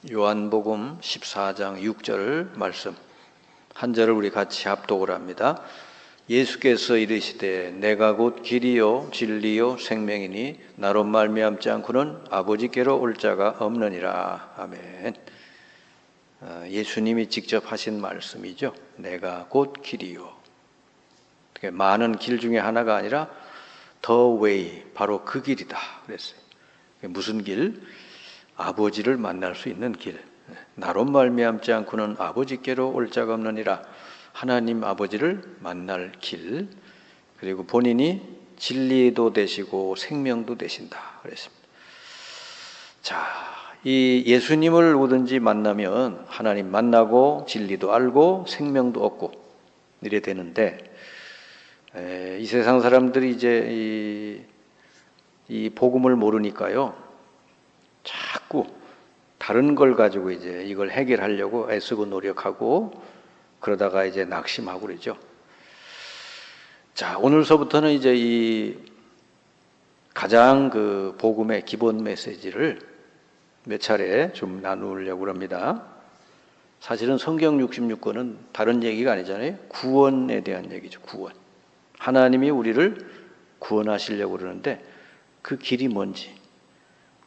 요한복음 14장 6절 말씀 한 절을 우리 같이 합독을 합니다. 예수께서 이르시되 내가 곧 길이요 진리요 생명이니 나로 말미암지 않고는 아버지께로 올 자가 없느니라. 아멘. 예수님이 직접 하신 말씀이죠. 내가 곧 길이요. 많은 길 중에 하나가 아니라 The way, 바로 그 길이다 그랬어요. 무슨 길? 아버지를 만날 수 있는 길. 나로 말미암지 않고는 아버지께로 올 자가 없느니라. 하나님 아버지를 만날 길. 그리고 본인이 진리도 되시고 생명도 되신다 그랬습니다. 자, 이 예수님을 누구든지 만나면 하나님 만나고 진리도 알고 생명도 얻고 이래 되는데, 이 세상 사람들이 이제 이 복음을 모르니까요, 자꾸 다른 걸 가지고 이제 이걸 해결하려고 애쓰고 노력하고 그러다가 이제 낙심하고 그러죠. 자, 오늘서부터는 이제 이 가장 그 복음의 기본 메시지를 몇 차례 좀 나누려고 합니다. 사실은 성경 66권은 다른 얘기가 아니잖아요. 구원에 대한 얘기죠. 구원. 하나님이 우리를 구원하시려고 그러는데 그 길이 뭔지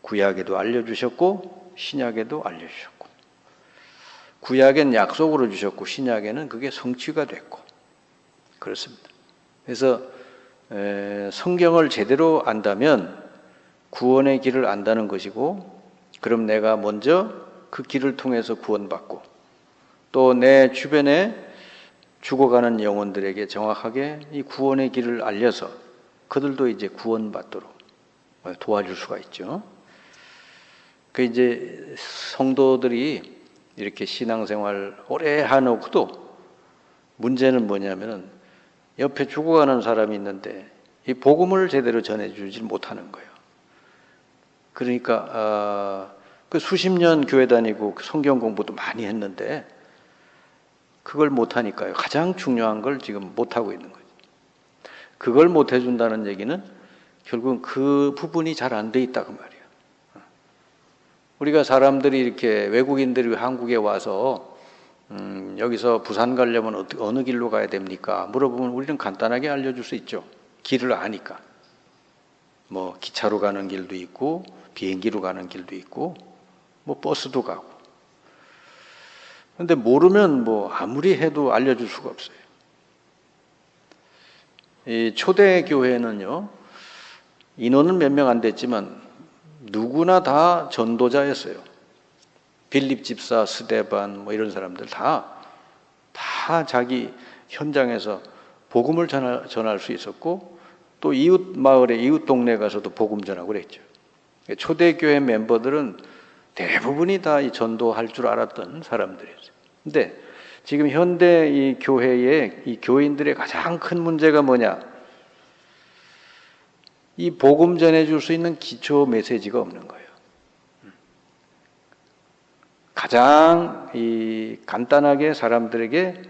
구약에도 알려주셨고 신약에도 알려주셨고, 구약엔 약속으로 주셨고 신약에는 그게 성취가 됐고 그렇습니다. 그래서 성경을 제대로 안다면 구원의 길을 안다는 것이고, 그럼 내가 먼저 그 길을 통해서 구원받고 또 내 주변에 죽어가는 영혼들에게 정확하게 이 구원의 길을 알려서 그들도 이제 구원받도록 도와줄 수가 있죠. 그 이제 성도들이 이렇게 신앙생활 오래 해놓고도 문제는 뭐냐면은 옆에 죽어가는 사람이 있는데 이 복음을 제대로 전해주지 못하는 거예요. 그러니까 그 수십 년 교회 다니고 성경 공부도 많이 했는데 그걸 못하니까요. 가장 중요한 걸 지금 못하고 있는 거죠. 그걸 못해준다는 얘기는 결국은 그 부분이 잘 안 돼 있다 그 말이에요. 우리가 사람들이 이렇게 외국인들이 한국에 와서 여기서 부산 가려면 어느 길로 가야 됩니까? 물어보면 우리는 간단하게 알려줄 수 있죠. 길을 아니까. 뭐 기차로 가는 길도 있고 비행기로 가는 길도 있고 뭐 버스도 가고. 그런데 모르면 뭐 아무리 해도 알려줄 수가 없어요. 이 초대 교회는요, 인원은 몇 명 안 됐지만 누구나 다 전도자였어요. 빌립 집사, 스데반 뭐 이런 사람들 다 자기 현장에서 복음을 전할 수 있었고, 또 이웃 마을에 이웃 동네 가서도 복음 전하고 그랬죠. 초대교회 멤버들은 대부분이 다 이 전도할 줄 알았던 사람들이었어요. 근데 지금 현대 이 교회의 이 교인들의 가장 큰 문제가 뭐냐? 이 복음 전해줄 수 있는 기초 메시지가 없는 거예요. 가장 이 간단하게 사람들에게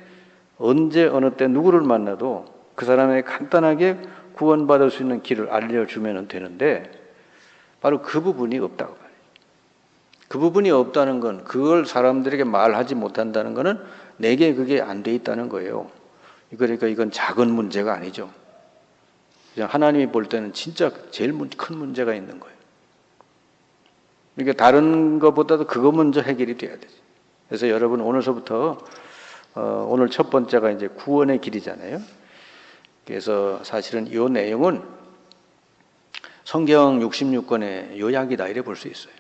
언제 어느 때 누구를 만나도 그 사람에게 간단하게 구원받을 수 있는 길을 알려주면 되는데 바로 그 부분이 없다고 말해요. 그 부분이 없다는 건, 그걸 사람들에게 말하지 못한다는 것은 내게 그게 안 돼 있다는 거예요. 그러니까 이건 작은 문제가 아니죠. 하나님이 볼 때는 진짜 제일 큰 문제가 있는 거예요. 그러니까 다른 것보다도 그거 먼저 해결이 돼야 되죠. 그래서 여러분 오늘서부터 오늘 첫 번째가 이제 구원의 길이잖아요. 그래서 사실은 이 내용은 성경 66권의 요약이다 이래 볼 수 있어요.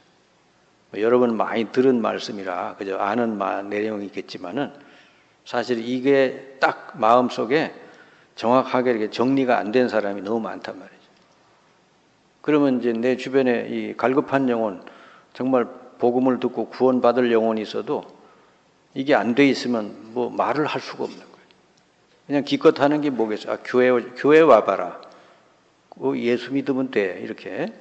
여러분 많이 들은 말씀이라 그저 아는 내용이 있겠지만은 사실 이게 딱 마음속에 정확하게 이렇게 정리가 안 된 사람이 너무 많단 말이죠. 그러면 이제 내 주변에 이 갈급한 영혼, 정말 복음을 듣고 구원받을 영혼이 있어도 이게 안 돼 있으면 뭐 말을 할 수가 없는 거예요. 그냥 기껏 하는 게 뭐겠어요? 교회 와봐라. 예수 믿으면 돼. 이렇게.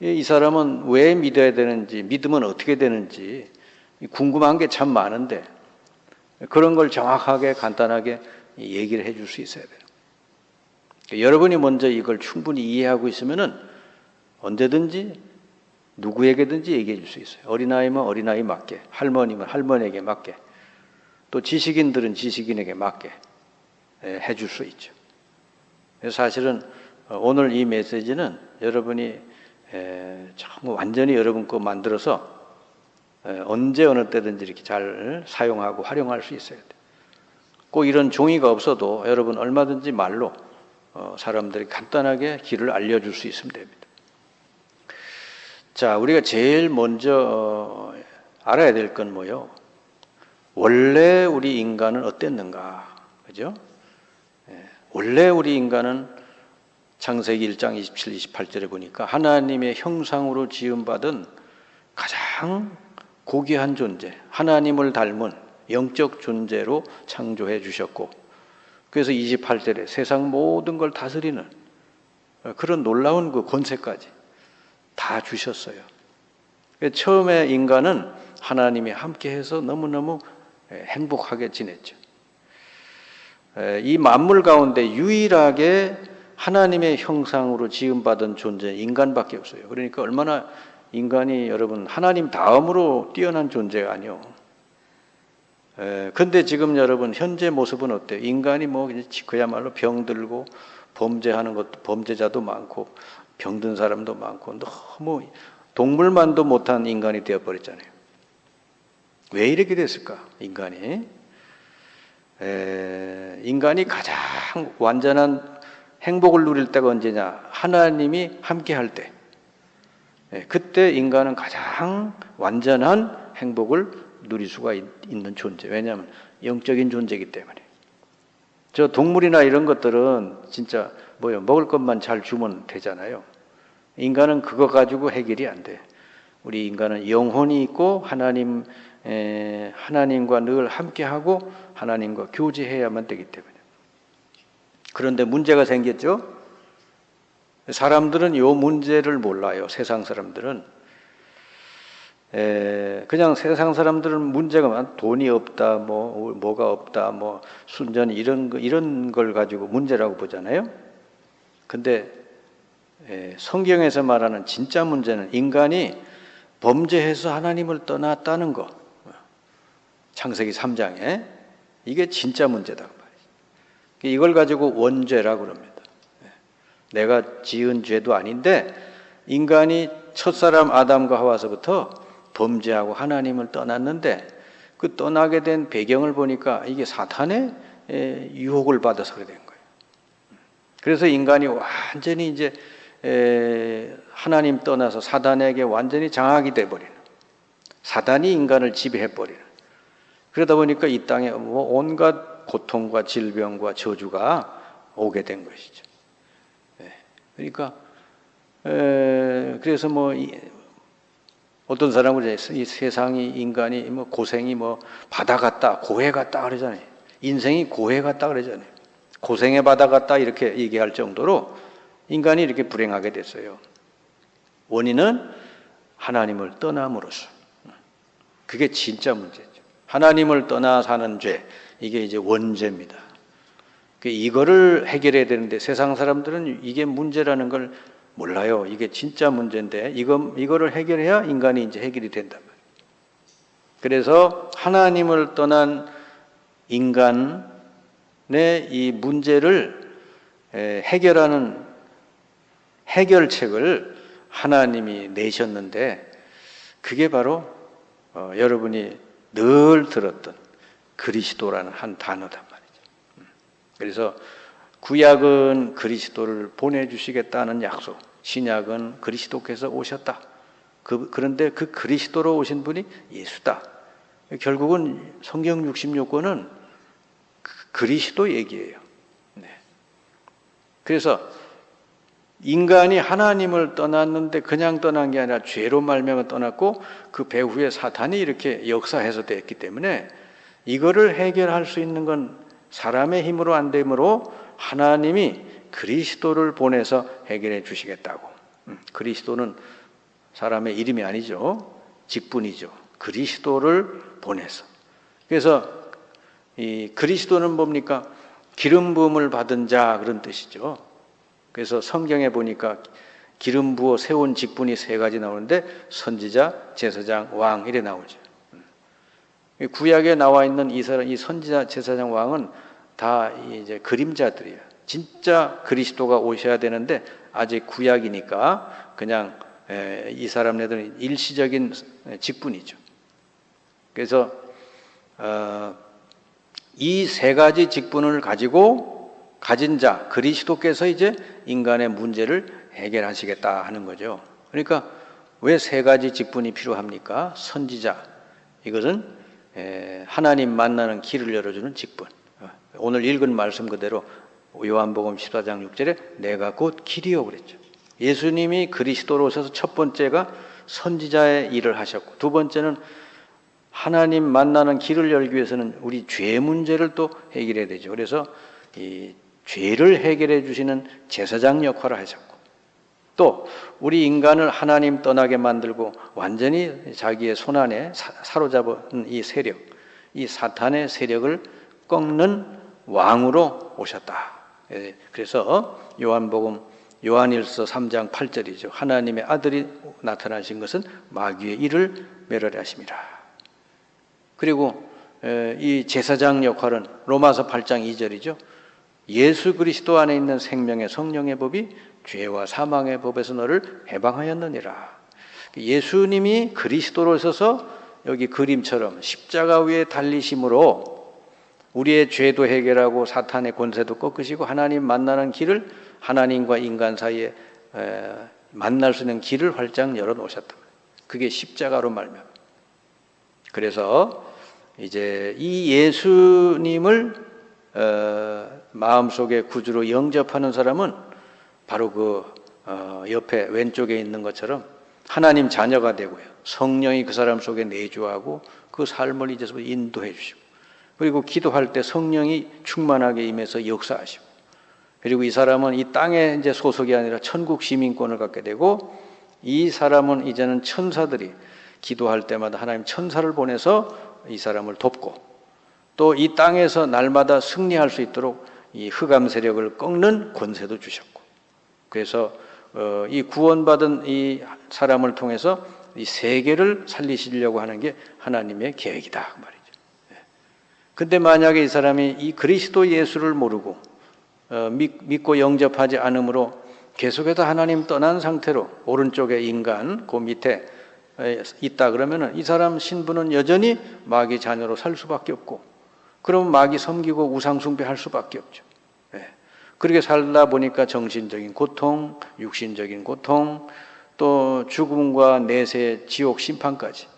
이 사람은 왜 믿어야 되는지, 믿으면 어떻게 되는지 궁금한 게 참 많은데 그런 걸 정확하게 간단하게 얘기를 해줄 수 있어야 돼요. 여러분이 먼저 이걸 충분히 이해하고 있으면은 언제든지 누구에게든지 얘기해 줄 수 있어요. 어린아이면 어린아이 맞게, 할머니면 할머니에게 맞게, 또 지식인들은 지식인에게 맞게 해줄 수 있죠. 그래서 사실은 오늘 이 메시지는 여러분이 정말 완전히 여러분 거 만들어서 언제 어느 때든지 이렇게 잘 사용하고 활용할 수 있어야 돼요. 꼭 이런 종이가 없어도 여러분 얼마든지 말로 사람들이 간단하게 길을 알려줄 수 있으면 됩니다. 자, 우리가 제일 먼저 알아야 될 건 뭐요? 원래 우리 인간은 어땠는가? 그죠? 원래 우리 인간은 창세기 1장 27, 28절에 보니까 하나님의 형상으로 지음받은 가장 고귀한 존재, 하나님을 닮은 영적 존재로 창조해 주셨고, 그래서 28절에 세상 모든 걸 다스리는 그런 놀라운 그 권세까지 다 주셨어요. 처음에 인간은 하나님이 함께해서 너무너무 행복하게 지냈죠. 이 만물 가운데 유일하게 하나님의 형상으로 지음받은 존재 인간밖에 없어요. 그러니까 얼마나 인간이 여러분 하나님 다음으로 뛰어난 존재가 아니요. 근데 지금 여러분 현재 모습은 어때요? 인간이 뭐 그야말로 병들고 범죄하는 것도 범죄자도 많고 병든 사람도 많고 너무 동물만도 못한 인간이 되어버렸잖아요. 왜 이렇게 됐을까? 인간이 가장 완전한 행복을 누릴 때가 언제냐? 하나님이 함께할 때. 그때 인간은 가장 완전한 행복을 누릴 수가 있는 존재. 왜냐하면 영적인 존재이기 때문에. 저 동물이나 이런 것들은 진짜 먹을 것만 잘 주면 되잖아요. 인간은 그거 가지고 해결이 안 돼. 우리 인간은 영혼이 있고 하나님과 늘 함께하고 하나님과 교제해야만 되기 때문에. 그런데 문제가 생겼죠. 사람들은 이 문제를 몰라요. 세상 사람들은. 그냥 세상 사람들은 문제가 돈이 없다, 뭐가 없다, 순전히 이런 걸 가지고 문제라고 보잖아요. 근데 성경에서 말하는 진짜 문제는 인간이 범죄해서 하나님을 떠났다는 거. 창세기 3장에 이게 진짜 문제다. 이걸 가지고 원죄라고 그럽니다. 내가 지은 죄도 아닌데 인간이 첫사람 아담과 하와서부터 범죄하고 하나님을 떠났는데 그 떠나게 된 배경을 보니까 이게 사탄의 유혹을 받아서 그래 된 거예요. 그래서 인간이 완전히 이제 하나님 떠나서 사단에게 완전히 장악이 돼버리는, 사단이 인간을 지배해버리는, 그러다 보니까 이 땅에 온갖 고통과 질병과 저주가 오게 된 것이죠. 그러니까 그래서 어떤 사람은 이 세상이 인간이 고생이 바다 같다, 고해 같다 그러잖아요. 인생이 고해 같다 그러잖아요. 고생의 바다 같다 이렇게 얘기할 정도로 인간이 이렇게 불행하게 됐어요. 원인은 하나님을 떠남으로써. 그게 진짜 문제죠. 하나님을 떠나 사는 죄, 이게 이제 원죄입니다. 이거를 해결해야 되는데 세상 사람들은 이게 문제라는 걸 몰라요. 이게 진짜 문제인데 이거를 해결해야 인간이 이제 해결이 된단 말이에요. 그래서 하나님을 떠난 인간의 이 문제를 해결하는 해결책을 하나님이 내셨는데 그게 바로 여러분이 늘 들었던 그리스도라는 한 단어단 말이죠. 그래서 구약은 그리스도를 보내주시겠다는 약속, 신약은 그리스도께서 오셨다. 그런데 그 그리스도로 오신 분이 예수다. 결국은 성경 66권은 그리스도 얘기예요. 그래서 인간이 하나님을 떠났는데 그냥 떠난 게 아니라 죄로 말미암아 떠났고 그 배후에 사탄이 이렇게 역사해서 됐기 때문에 이거를 해결할 수 있는 건 사람의 힘으로 안 되므로 하나님이 그리스도를 보내서 해결해 주시겠다고. 그리스도는 사람의 이름이 아니죠. 직분이죠. 그리스도를 보내서. 그래서 이 그리스도는 뭡니까? 기름 부음을 받은 자 그런 뜻이죠. 그래서 성경에 보니까 기름 부어 세운 직분이 세 가지 나오는데 선지자, 제사장, 왕 이래 나오죠. 구약에 나와 있는 이 선지자, 제사장, 왕은 다 이제 그림자들이에요. 진짜 그리스도가 오셔야 되는데 아직 구약이니까 그냥 이 사람네들은 일시적인 직분이죠. 그래서 이 세 가지 직분을 가진 자 그리스도께서 이제 인간의 문제를 해결하시겠다 하는 거죠. 그러니까 왜 세 가지 직분이 필요합니까? 선지자, 이것은 하나님 만나는 길을 열어주는 직분. 오늘 읽은 말씀 그대로 요한복음 14장 6절에 내가 곧 길이요 그랬죠. 예수님이 그리스도로 오셔서 첫 번째가 선지자의 일을 하셨고, 두 번째는 하나님 만나는 길을 열기 위해서는 우리 죄 문제를 또 해결해야 되죠. 그래서 이 죄를 해결해 주시는 제사장 역할을 하셨고, 또 우리 인간을 하나님 떠나게 만들고 완전히 자기의 손안에 사로잡은 이 세력, 이 사탄의 세력을 꺾는 왕으로 오셨다. 그래서 요한일서 3장 8절이죠. 하나님의 아들이 나타나신 것은 마귀의 일을 멸하려 하심이라. 그리고 이 제사장 역할은 로마서 8장 2절이죠. 예수 그리스도 안에 있는 생명의 성령의 법이 죄와 사망의 법에서 너를 해방하였느니라. 예수님이 그리스도로 오셔서 여기 그림처럼 십자가 위에 달리심으로 우리의 죄도 해결하고 사탄의 권세도 꺾으시고 하나님 만나는 길을, 하나님과 인간 사이에 만날 수 있는 길을 활짝 열어놓으셨다. 그게 십자가로 말미암아. 그래서 이제 이 예수님을 마음속에 구주로 영접하는 사람은 바로 그 옆에 왼쪽에 있는 것처럼 하나님 자녀가 되고요. 성령이 그 사람 속에 내주하고 그 삶을 이제서 인도해 주시고, 그리고 기도할 때 성령이 충만하게 임해서 역사하시고, 그리고 이 사람은 이 땅에 이제 소속이 아니라 천국 시민권을 갖게 되고, 이 사람은 이제는 천사들이 기도할 때마다 하나님 천사를 보내서 이 사람을 돕고, 또 이 땅에서 날마다 승리할 수 있도록 이 흑암 세력을 꺾는 권세도 주셨고, 그래서 이 구원받은 이 사람을 통해서 이 세계를 살리시려고 하는 게 하나님의 계획이다 그 말이죠. 근데 만약에 이 사람이 이 그리스도 예수를 모르고 믿고 영접하지 않으므로 계속해서 하나님 떠난 상태로 오른쪽에 인간 그 밑에 있다 그러면은 이 사람 신분은 여전히 마귀 자녀로 살 수밖에 없고, 그러면 마귀 섬기고 우상 숭배할 수밖에 없죠. 그렇게 살다 보니까 정신적인 고통, 육신적인 고통, 또 죽음과 내세, 지옥 심판까지,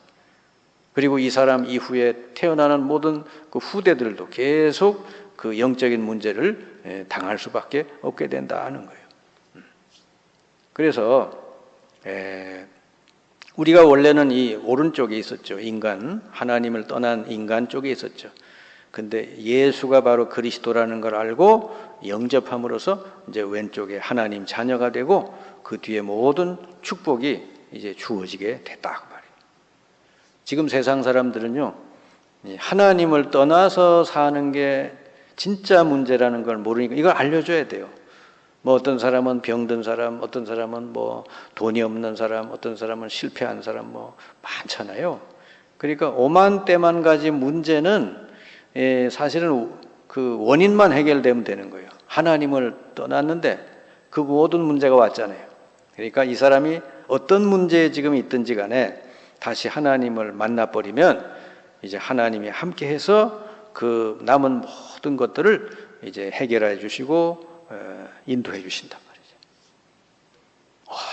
그리고 이 사람 이후에 태어나는 모든 그 후대들도 계속 그 영적인 문제를 당할 수밖에 없게 된다 하는 거예요. 그래서 우리가 원래는 이 오른쪽에 있었죠. 인간, 하나님을 떠난 인간 쪽에 있었죠. 근데 예수가 바로 그리스도라는 걸 알고 영접함으로써 이제 왼쪽에 하나님 자녀가 되고 그 뒤에 모든 축복이 이제 주어지게 됐다 그 말이에요. 지금 세상 사람들은요, 하나님을 떠나서 사는 게 진짜 문제라는 걸 모르니까 이걸 알려줘야 돼요. 뭐 어떤 사람은 병든 사람, 어떤 사람은 뭐 돈이 없는 사람, 어떤 사람은 실패한 사람 뭐 많잖아요. 그러니까 오만 때만 가지 문제는 사실은 그 원인만 해결되면 되는 거예요. 하나님을 떠났는데 그 모든 문제가 왔잖아요. 그러니까 이 사람이 어떤 문제에 지금 있든지 간에 다시 하나님을 만나버리면 이제 하나님이 함께해서 그 남은 모든 것들을 이제 해결해 주시고 인도해 주신단 말이죠.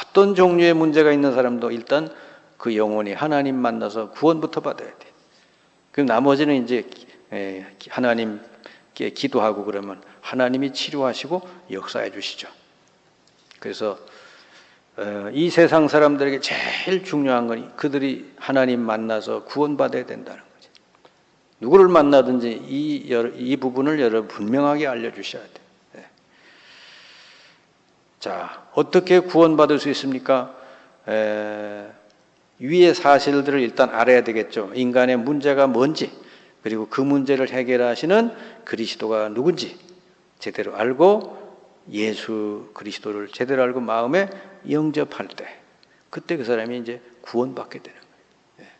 어떤 종류의 문제가 있는 사람도 일단 그 영혼이 하나님 만나서 구원부터 받아야 돼. 그럼 나머지는 이제 하나님께 기도하고 그러면 하나님이 치료하시고 역사해 주시죠. 그래서 이 세상 사람들에게 제일 중요한 건 그들이 하나님 만나서 구원받아야 된다는 거죠. 누구를 만나든지 이 부분을 여러분 분명하게 알려주셔야 돼요. 자, 어떻게 구원받을 수 있습니까? 위의 사실들을 일단 알아야 되겠죠. 인간의 문제가 뭔지, 그리고 그 문제를 해결하시는 그리스도가 누군지 제대로 알고 예수 그리스도를 제대로 알고 마음에 영접할 때 그때 그 사람이 이제 구원받게 되는 거예요.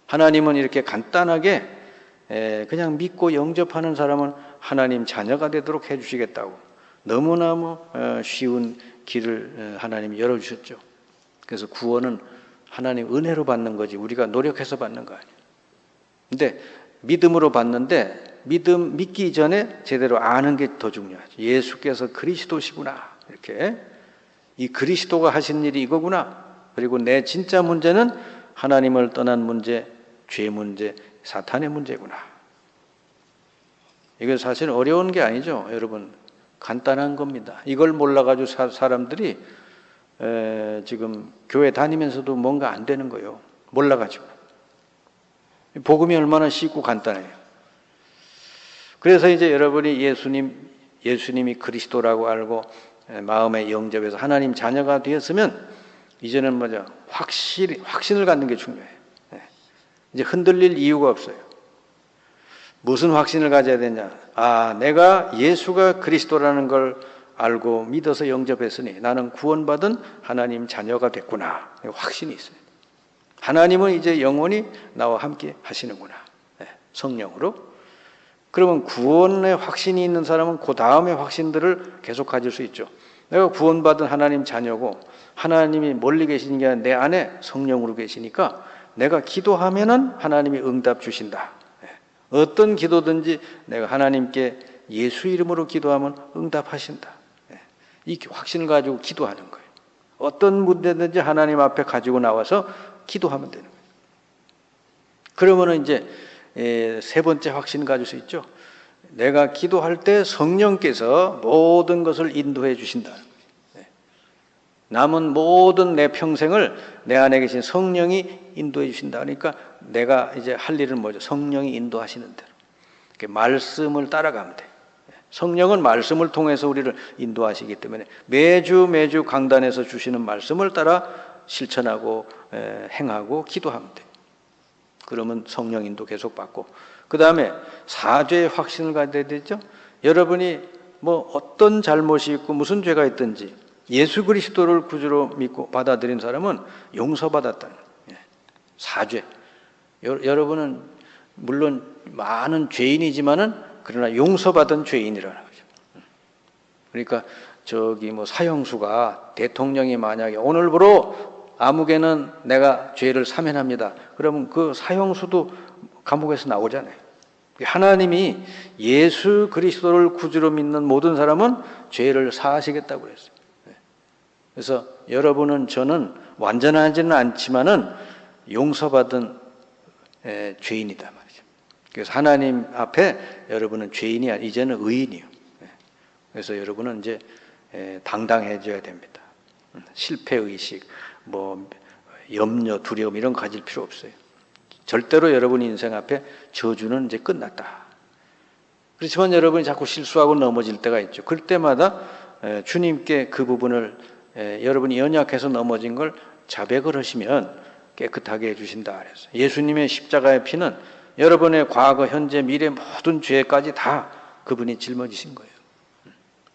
하나님은 이렇게 간단하게 그냥 믿고 영접하는 사람은 하나님 자녀가 되도록 해주시겠다고 너무너무 쉬운 길을 하나님이 열어주셨죠. 그래서 구원은 하나님 은혜로 받는 거지 우리가 노력해서 받는 거 아니에요. 근데 믿음으로 받는데 믿기 전에 제대로 아는 게 더 중요하죠. 예수께서 그리스도시구나. 이렇게 이 그리스도가 하신 일이 이거구나. 그리고 내 진짜 문제는 하나님을 떠난 문제, 죄 문제, 사탄의 문제구나. 이게 사실 어려운 게 아니죠. 여러분 간단한 겁니다. 이걸 몰라가지고 사람들이 지금 교회 다니면서도 뭔가 안 되는 거예요. 몰라가지고. 복음이 얼마나 쉽고 간단해요. 그래서 이제 여러분이 예수님이 그리스도라고 알고 마음에 영접해서 하나님 자녀가 되었으면 이제는 뭐죠? 확신을 갖는 게 중요해요. 이제 흔들릴 이유가 없어요. 무슨 확신을 가져야 되냐? 내가 예수가 그리스도라는 걸 알고 믿어서 영접했으니 나는 구원받은 하나님 자녀가 됐구나. 확신이 있어요. 하나님은 이제 영원히 나와 함께 하시는구나. 성령으로. 그러면 구원의 확신이 있는 사람은 그 다음의 확신들을 계속 가질 수 있죠. 내가 구원받은 하나님 자녀고 하나님이 멀리 계시는 게 아니라 내 안에 성령으로 계시니까 내가 기도하면은 하나님이 응답 주신다. 어떤 기도든지 내가 하나님께 예수 이름으로 기도하면 응답하신다. 이 확신을 가지고 기도하는 거예요. 어떤 문제든지 하나님 앞에 가지고 나와서 기도하면 되는 거예요. 그러면은 이제 세 번째 확신 가질 수 있죠. 내가 기도할 때 성령께서 모든 것을 인도해 주신다는 거예요. 남은 모든 내 평생을 내 안에 계신 성령이 인도해 주신다. 그러니까 내가 이제 할 일은 뭐죠? 성령이 인도하시는 대로. 말씀을 따라가면 돼. 성령은 말씀을 통해서 우리를 인도하시기 때문에 매주 강단에서 주시는 말씀을 따라 실천하고 행하고 기도하면 돼. 그러면 성령 인도 계속 받고 그 다음에 사죄의 확신을 가져야 되죠. 여러분이 뭐 어떤 잘못이 있고 무슨 죄가 있든지 예수 그리스도를 구주로 믿고 받아들인 사람은 용서받았다는 거예요. 사죄. 여러분은 물론 많은 죄인이지만은 그러나 용서받은 죄인이라는 거죠. 그러니까 뭐 사형수가 대통령이 만약에 오늘부로 아무개는 내가 죄를 사면합니다. 그러면 그 사형수도 감옥에서 나오잖아요. 하나님이 예수 그리스도를 구주로 믿는 모든 사람은 죄를 사하시겠다고 그랬어요. 그래서 여러분은 저는 완전하지는 않지만은 용서받은 죄인이다 말이죠. 그래서 하나님 앞에 여러분은 죄인이 아니라 이제는 의인이요. 그래서 여러분은 이제 당당해져야 됩니다. 실패의식, 뭐 염려, 두려움 이런 거 가질 필요 없어요. 절대로 여러분 인생 앞에 저주는 이제 끝났다. 그렇지만 여러분이 자꾸 실수하고 넘어질 때가 있죠. 그럴 때마다 주님께 그 부분을 여러분이 연약해서 넘어진 걸 자백을 하시면 깨끗하게 해주신다 그랬어요. 예수님의 십자가의 피는 여러분의 과거, 현재, 미래 모든 죄까지 다 그분이 짊어지신 거예요.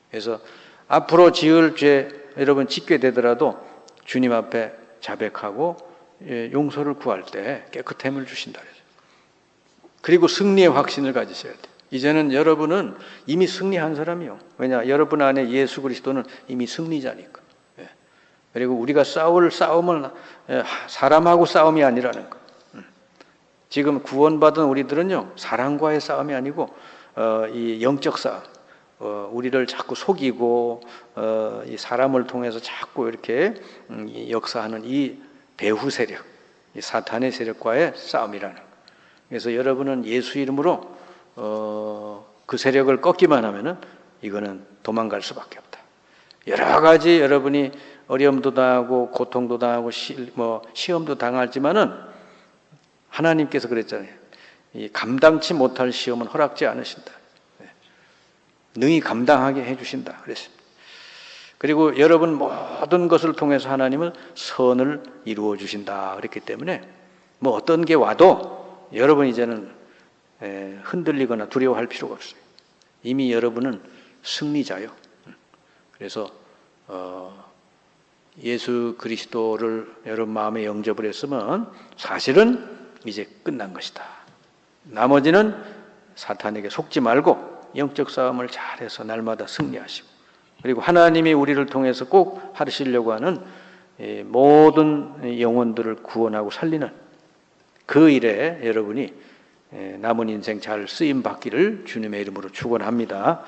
그래서 앞으로 지을 죄 여러분 짓게 되더라도 주님 앞에 자백하고 용서를 구할 때 깨끗함을 주신다 그랬어요. 그리고 승리의 확신을 가지셔야 돼요. 이제는 여러분은 이미 승리한 사람이요. 왜냐? 여러분 안에 예수 그리스도는 이미 승리자니까. 그리고 우리가 싸울 싸움은 사람하고 싸움이 아니라는 거. 지금 구원받은 우리들은요, 사람과의 싸움이 아니고 이 영적 싸움. 우리를 자꾸 속이고 이 사람을 통해서 자꾸 이렇게 역사하는 이 배후 세력, 이 사탄의 세력과의 싸움이라는 거. 그래서 여러분은 예수 이름으로 그 세력을 꺾기만 하면은 이거는 도망갈 수밖에 없다. 여러 가지 여러분이 어려움도 당하고 고통도 당하고 시험도 당하지만은 하나님께서 그랬잖아요. 이 감당치 못할 시험은 허락지 않으신다. 능히 감당하게 해주신다 그랬습니다. 그리고 여러분 모든 것을 통해서 하나님은 선을 이루어 주신다 그랬기 때문에 뭐 어떤 게 와도 여러분 이제는 흔들리거나 두려워할 필요가 없어요. 이미 여러분은 승리자요. 그래서 예수 그리스도를 여러분 마음에 영접을 했으면 사실은 이제 끝난 것이다. 나머지는 사탄에게 속지 말고 영적 싸움을 잘해서 날마다 승리하시고, 그리고 하나님이 우리를 통해서 꼭 하시려고 하는 모든 영혼들을 구원하고 살리는 그 일에 여러분이 남은 인생 잘 쓰임 받기를 주님의 이름으로 축원합니다.